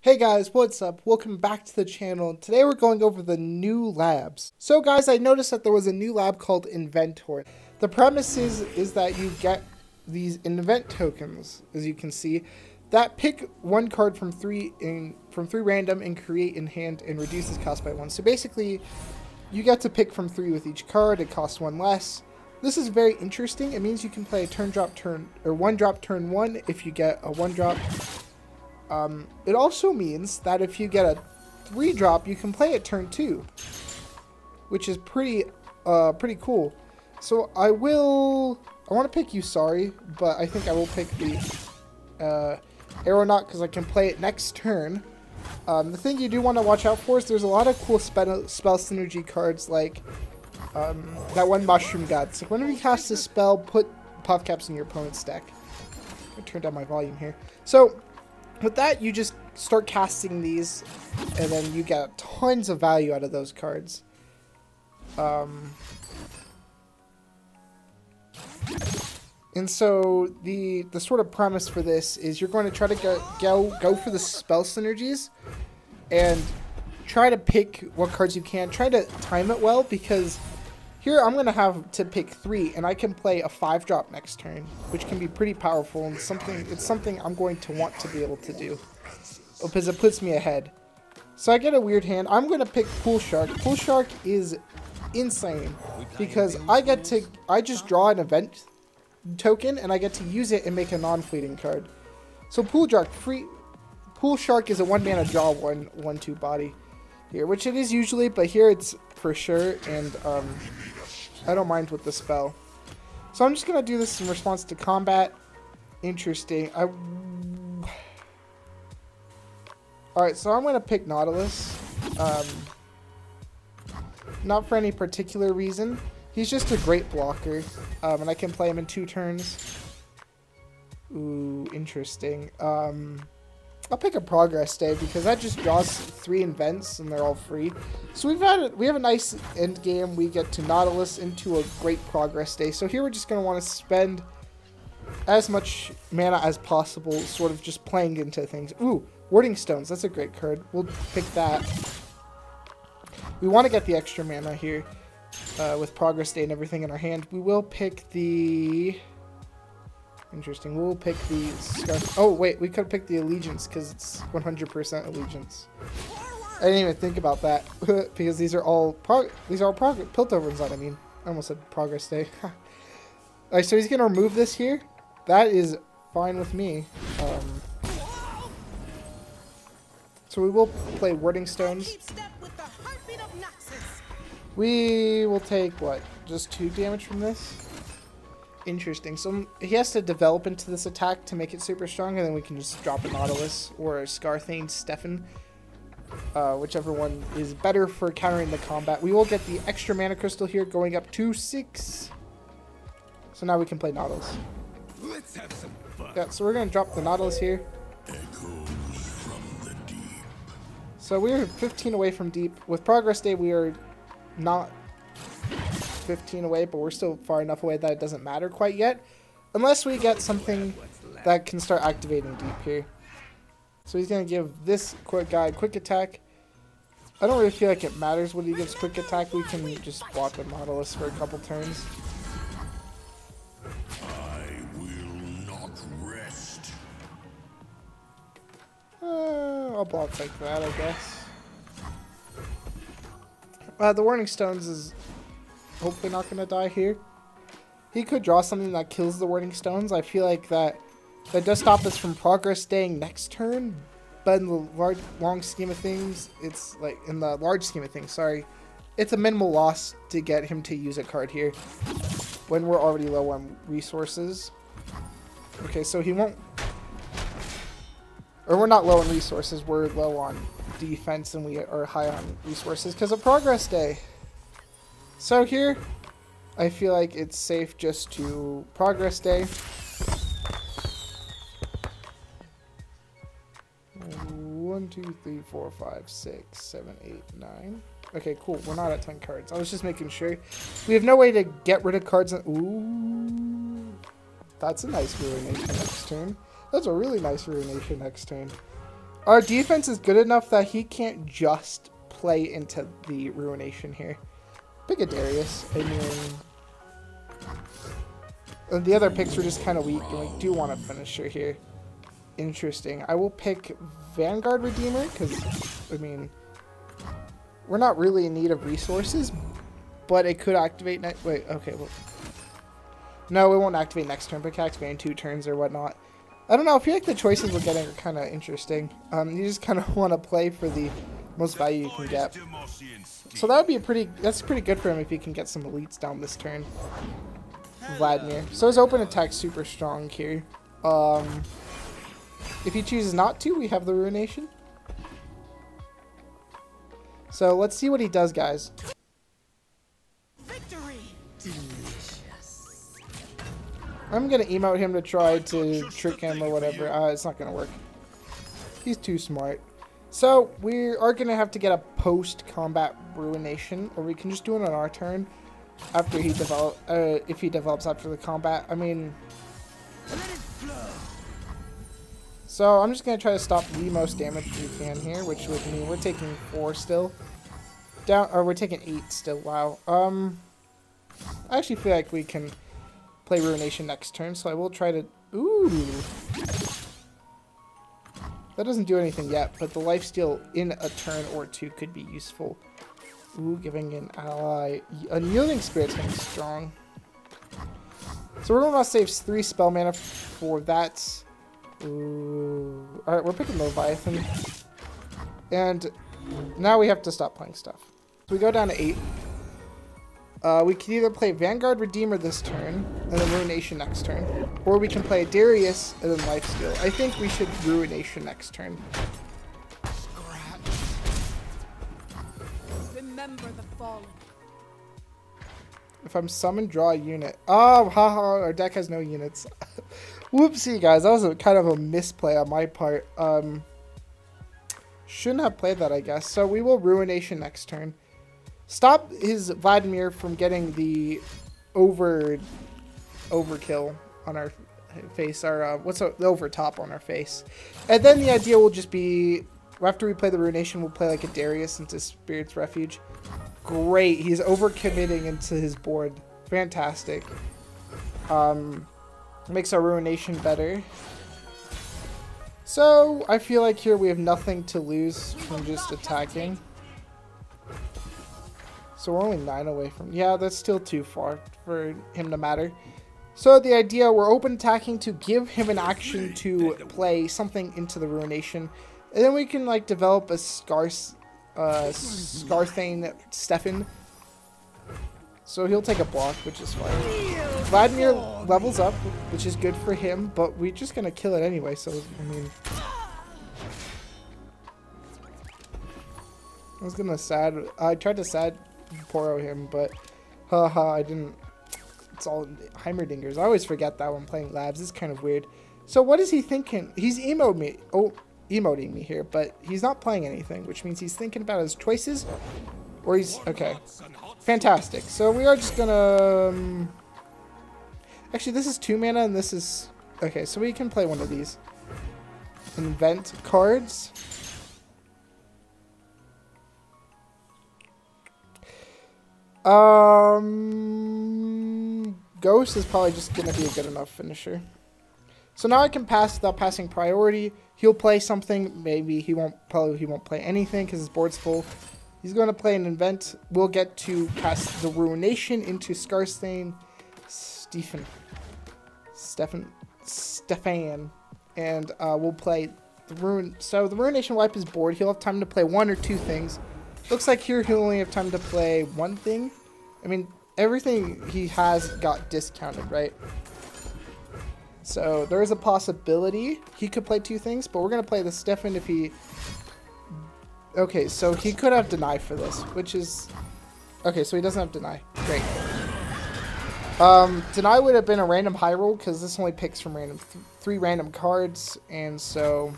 Hey guys, what's up? Welcome back to the channel. Today we're going over the new labs. So guys, I noticed that there was a new lab called Inventor. The premise is that you get these invent tokens, as you can see, that pick one card from three random and create in hand and reduces cost by 1. So basically, you get to pick from 3 with each card. It costs 1 less. This is very interesting. It means you can play a turn drop turn or 1 drop turn 1 if you get a 1 drop. It also means that if you get a 3 drop, you can play it turn 2, which is pretty cool. So I want to pick Usari, but I think I will pick the Aeronaut because I can play it next turn. The thing you do want to watch out for is there's a lot of cool spell synergy cards like that one Mushroom God. So whenever you cast a spell, put puff caps in your opponent's deck. I'm gonna turn down my volume here. So with that, you just start casting these, and then you get tons of value out of those cards. And so the sort of premise for this is you're going to try to go for the spell synergies and try to pick what cards you can. Try to time it well, because here I'm going to have to pick 3, and I can play a 5 drop next turn, which can be pretty powerful, and it's something I'm going to want to be able to do because it puts me ahead. So I get a weird hand. I'm going to pick Pool Shark. Pool Shark is insane because I just draw an event token and I get to use it and make a non-fleeting card. So Pool Shark is a 1-mana draw 1/2 body here, which it is usually, but here it's for sure, and I don't mind with the spell. So I'm just gonna do this in response to combat. Interesting. Alright, so I'm gonna pick Nautilus. Not for any particular reason. He's just a great blocker, and I can play him in 2 turns. Ooh, interesting. I'll pick a Progress Day because that just draws 3 invents and they're all free. So we have a nice end game. We get to Nautilus into a great Progress Day. So here we're just going to want to spend as much mana as possible, sort of just playing into things. Ooh, Warding Stones. That's a great card. We'll pick that. We want to get the extra mana here with Progress Day and everything in our hand. We will pick the... Interesting. We'll pick the Scarf. Oh, wait. We could pick the Allegiance because it's 100% Allegiance. I didn't even think about that because these are all Piltover's on. I almost said Progress Day. Alright, so he's going to remove this here. That is fine with me. So we will play Warding Stones. We will take, what, just 2 damage from this? Interesting. So he has to develop into this attack to make it super strong, and then we can just drop a Nautilus or a Scarthane Stefan. Whichever one is better for countering the combat. We will get the extra mana crystal here, going up to 6. So now we can play Nautilus. Let's have some fun. Yeah, so we're going to drop the Nautilus here. Echoes from the deep. So we are 15 away from deep. With Progress Day, we are not 15 away, but we're still far enough away that it doesn't matter quite yet, unless we get something that can start activating deep here. So he's going to give this guy quick attack. I don't really feel like it matters what he gives quick attack. We can just block with Nautilus for a couple turns. I will not rest. I'll block like that, I guess. The Warding Stones is hopefully not going to die here. He could draw something that kills the Warding Stones. I feel like that does stop us from Progress Daying next turn, but in the long scheme of things, it's like, in the large scheme of things, sorry, it's a minimal loss to get him to use a card here when we're already low on resources. Okay, so he won't, or we're not low on resources, we're low on defense, and we are high on resources because of Progress Day. So here, I feel like it's safe just to Progress Day. 1, 2, 3, 4, 5, 6, 7, 8, 9. Okay, cool. We're not at 10 cards. I was just making sure. We have no way to get rid of cards. Ooh. That's a nice Ruination next turn. That's a really nice Ruination next turn. Our defense is good enough that he can't just play into the Ruination here. Pick a Darius. I mean, the other picks were just kind of weak, and we do want a finisher here. Interesting. I will pick Vanguard Redeemer, because, I mean, we're not really in need of resources, but it could activate next... Wait, okay, well... No, it won't activate next turn, but it can activate in 2 turns or whatnot. I don't know, I feel like the choices we're getting are kind of interesting. You just kind of want to play for the most value you can get. So that would be that's pretty good for him if he can get some elites down this turn. Vladimir. So his open attack's super strong here. If he chooses not to, we have the Ruination. So let's see what he does, guys. Victory. I'm going to emote him to try to trick him or whatever. It's not going to work. He's too smart. So we are going to have to get a post-combat Ruination, or we can just do it on our turn after he if he develops after the combat. I mean... So I'm just going to try to stop the most damage we can here, which would mean we're taking 4 still. Or we're taking 8 still. Wow. I actually feel like we can play Ruination next turn, so I will try to... Ooh! That doesn't do anything yet, but the lifesteal in a turn or 2 could be useful. Ooh, giving an ally... Unyielding Spirit's going to be strong. So we're going to save 3 spell mana for that. Ooh. Alright, we're picking Leviathan. And now we have to stop playing stuff. So we go down to 8. We can either play Vanguard Redeemer this turn, and then Ruination next turn. Or we can play Darius, and then Lifesteal. I think we should Ruination next turn. Remember the fallen. If I'm summoned, draw a unit. Oh, haha, our deck has no units. Whoopsie, guys. That was kind of a misplay on my part. Shouldn't have played that, I guess. So we will Ruination next turn. Stop his Vladimir from getting the overkill on our face. Our the overtop on our face. And then the idea will just be, after we play the Ruination, we'll play like a Darius into Spirit's Refuge. Great. He's overcommitting into his board. Fantastic. Makes our Ruination better. So, I feel like here we have nothing to lose from just attacking. So we're only 9 away from... Yeah, that's still too far for him to matter. So the idea, we're open attacking to give him an action to play something into the Ruination. And then we can, like, develop a Scarthane Stefan. So he'll take a block, which is fine. Vladimir levels up, which is good for him, but we're just going to kill it anyway, so, I mean... I tried to sad Poro him, but haha, I didn't. It's all Heimerdingers. I always forget that when playing labs. It's kind of weird. So what is he thinking? He's emoting me here, but he's not playing anything, which means he's thinking about his choices, or he's okay. Fantastic. So we are just gonna. Actually, this is 2 mana, and this is okay. So we can play one of these. Invent cards. Ghost is probably just going to be a good enough finisher. So now I can pass without passing priority. He'll play something. Maybe he won't play anything because his board's full. He's going to play an Invent. We'll get to cast the Ruination into Scarthane Stefan. And we'll play the Ruin. So the Ruination will wipe his board. He'll have time to play 1 or 2 things. Looks like here he'll only have time to play 1 thing. I mean, everything he has got discounted, right? So there is a possibility he could play 2 things, but we're going to play the Stefan if he... Okay, so he could have Deny for this, which is... Okay, so he doesn't have Deny. Great. Deny would have been a random high roll, because this only picks from random 3 random cards, and so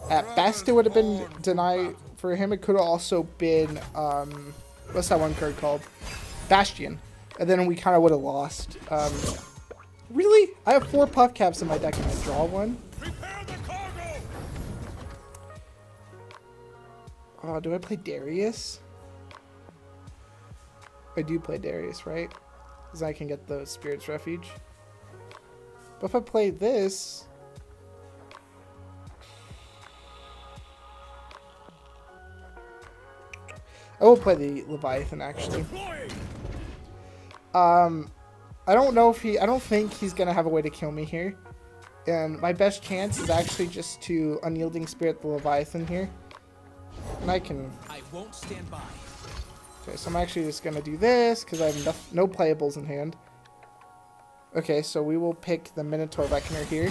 at best it would have been Deny. For him, it could have also been, what's that one card called? Bastion. And then we kind of would have lost. Really? I have 4 puff caps in my deck and I draw 1? Oh, do I play Darius? I do play Darius, right? Because I can get the Spirit's Refuge. But if I play this... I will play the Leviathan, actually. I don't know if I don't think he's going to have a way to kill me here. And my best chance is actually just to Unyielding Spirit the Leviathan here. And I won't stand by. Okay, so I'm actually just going to do this because I have no playables in hand. Okay, so we will pick the Minotaur Reckoner here.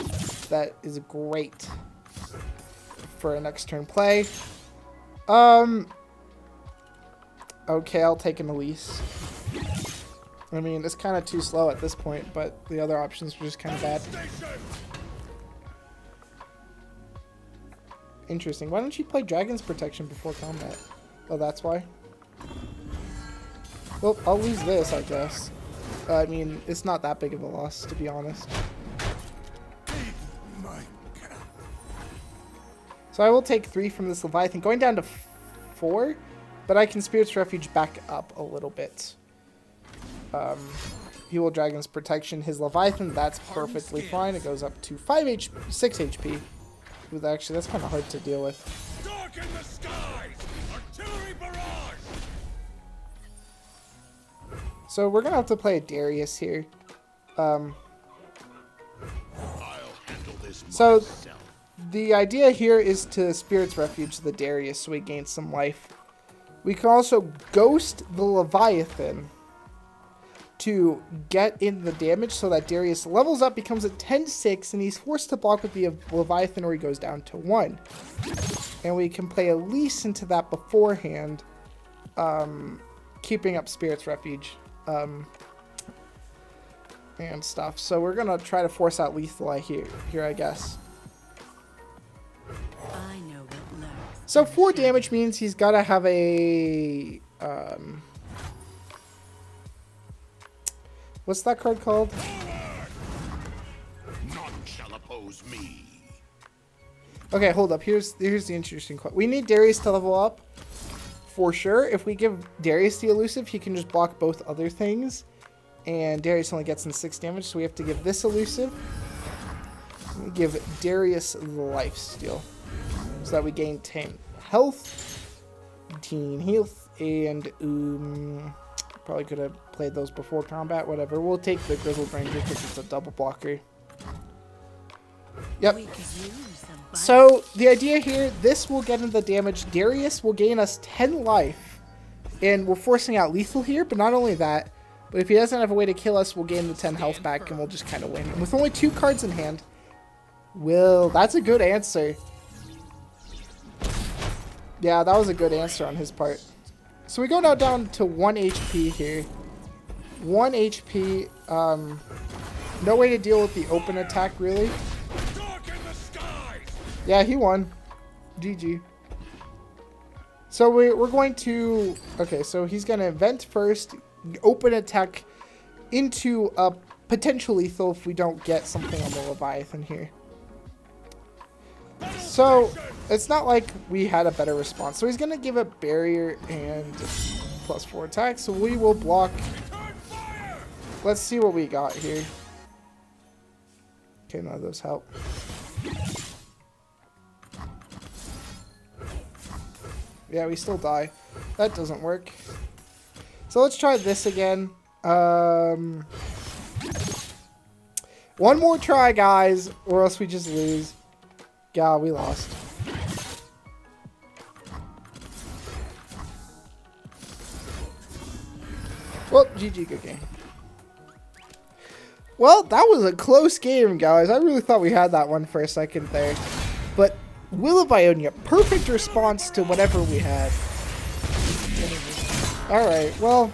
That is great for a next turn play. Okay, I'll take an Elise. I mean, it's kind of too slow at this point, but the other options were just kind of bad. Interesting. Why don't you play Dragon's Protection before combat? Oh, that's why? Well, I'll lose this, I guess. I mean, it's not that big of a loss, to be honest. So I will take 3 from this Leviathan, going down to 4, but I can Spirit's Refuge back up a little bit. He will Dragon's Protection his Leviathan. That's perfectly fine. It goes up to 6 HP. With actually, that's kind of hard to deal with. Darken the skies! Artillery barrage! So we're gonna have to play a Darius here. I'll handle this so myself. the idea here is to Spirit's Refuge the Darius so he gains some life. We can also Ghost the Leviathan to get in the damage so that Darius levels up, becomes a 10-6, and he's forced to block with the Leviathan or he goes down to 1. And we can play Elise into that beforehand, keeping up Spirit's Refuge and stuff. So we're going to try to force out lethal here, I guess. I know what lurks. So 4 damage means he's got to have a... what's that card called? None shall oppose me. Okay, hold up. Here's the interesting question. We need Darius to level up for sure. If we give Darius the elusive, he can just block both other things. And Darius only gets in 6 damage, so we have to give this elusive. We give Darius the lifesteal. So that we gain 10 health, 10 health, and probably could have played those before combat, whatever. We'll take the Grizzled Ranger because it's a double blocker. Yep. So the idea here, this will get into the damage. Darius will gain us 10 life. And we're forcing out lethal here, but not only that, but if he doesn't have a way to kill us, we'll gain the 10 health back and we'll just kind of win. And with only 2 cards in hand, that's a good answer. Yeah, that was a good answer on his part. So we go now down to 1 HP here. 1 HP. No way to deal with the open attack, really. Yeah, he won. GG. So we're going to... Okay, so he's going to invent first. Open attack into a potential lethal if we don't get something on the Leviathan here. So it's not like we had a better response. So he's going to give a barrier and +4 attack. So we will block. Let's see what we got here. Okay, none of those help. Yeah, we still die. That doesn't work. So let's try this again. One more try, guys, or else we just lose. God, we lost. Well, GG, good game. Well, that was a close game, guys. I really thought we had that one for a second there. But Will of Ionia, perfect response to whatever we had. Alright, well,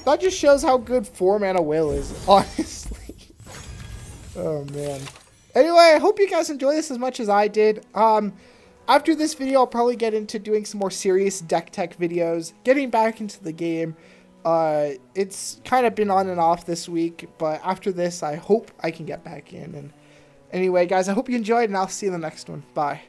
that just shows how good 4-mana Will is, honestly. Oh, man. Anyway, I hope you guys enjoy this as much as I did. After this video, I'll probably get into doing some more serious deck tech videos, getting back into the game. It's kind of been on and off this week, but after this, I hope I can get back in. And anyway, guys, I hope you enjoyed, and I'll see you in the next one. Bye.